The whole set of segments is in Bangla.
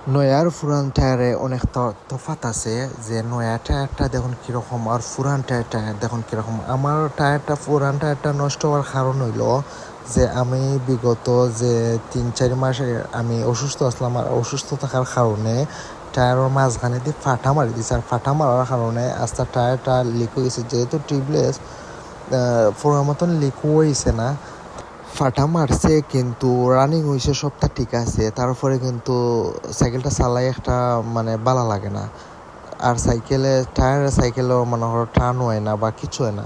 নয়ার পুরান টায়ারে অনেক তফাৎ আছে। যে নয়া টায়ারটা দেখুন কীরকম আর পুরান টায়ারটা দেখুন কীরকম। আমার পুরান টায়ারটা নষ্ট হওয়ার কারণ হইল যে আমি বিগত যে 3-4 মাসে আমি অসুস্থ আসলাম, আর অসুস্থ থাকার কারণে টায়ারের মাঝখানে দিয়ে ফাটা মারি দিয়েছে। আর ফাটা মারার কারণে আস্তে টায়ারটা লিক হয়ে গেছে। যেহেতু টিউবলেস পুরার মতন লিক হয়েছে না, ফাটা মারছে কিন্তু রানিং হয়েছে, সবটা ঠিক আছে। তারপরে কিন্তু সাইকেলটা চালাই একটা মানে ভালো লাগে না। আর সাইকেলও মনে হয় টান হয় না বা কিছু হয় না।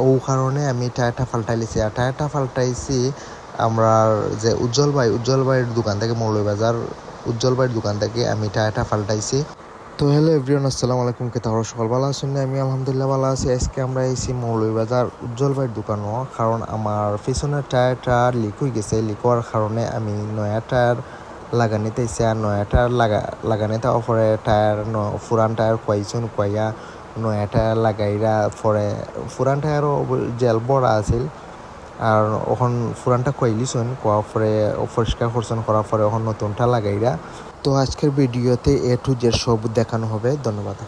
ও কারণে আমি টায়ারটা পাল্টাইছি। আর টায়ারটা পাল্টাইছি আমরা যে উজ্জ্বল ভাইয়ের দোকান থেকে, মৌলভীবাজার উজ্জ্বল ভাইয়ের দোকান থেকে আমি টায়ারটা পাল্টাইছি। তো হ্যালো এভরিওয়ান, আসসালামু আলাইকুম। কে তাহলে সকাল ভালো আছেন? আমি আলহামদুলিল্লাহ ভালো আছি। আজকে আমরা এসেছি মৌলভীবাজার উজ্জ্বল ভাইয়ের দোকানও, কারণ আমার পিছনের টায়ারটা লিক হয়ে গেছে। লিক হওয়ার কারণে আমি নয়া টায়ার লাগানিতে এসে, আর নয়া টায়ার লাগানিতে পরে পুরান টায়ার কুয়াইয়া নয়া টায়ার লাগাইরা পরে পুরান টায়ারও জেল বড়া আছিল। আর ওখান পুরানটা কইলিছন কোয়া পরে পরিষ্কার করছেন, করার পরে ওখান নতুনটা লাগাইরা। তো আজকের ভিডিওতে A to Z সব দেখানো হবে। ধন্যবাদ।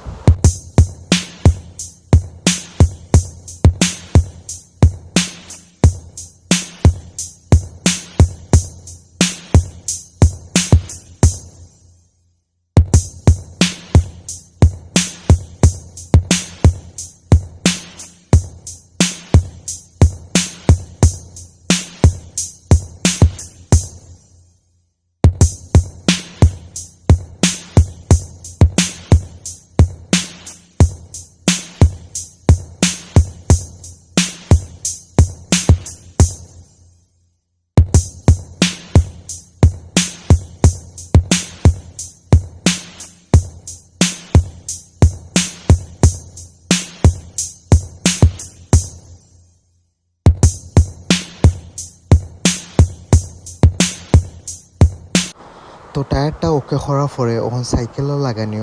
তো টায়ারটা ওকে করার পরে ওখান সাইকেলও লাগানি,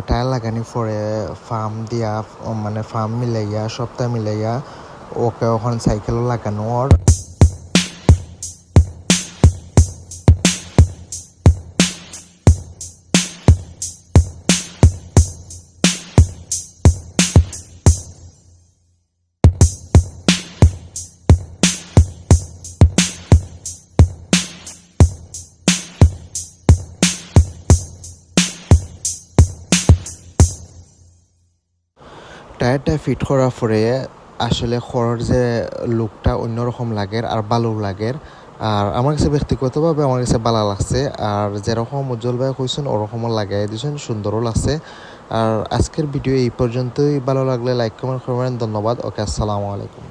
টায়ার লাগানি পরে ফার্ম মিলাইয়া সপ্তাহ মিলাইয়া ওকে ওখান সাইকেলও লাগানো। টায়ারটা ফিট করার পরে আসলে খড়ের যে লুকটা অন্যরকম লাগে আর ভালো লাগে। আর আমার কাছে ব্যক্তিগতভাবে আমার কাছে ভালো লাগছে। আর যেরকম উজ্জ্বল ভাই কইছেন ওরকমও লাগাই দিয়েছেন, সুন্দরও লাগছে। আর আজকের ভিডিও এই পর্যন্তই। ভালো লাগলে লাইক কমেন্ট করবেন। ধন্যবাদ। ওকে, আসসালামু আলাইকুম।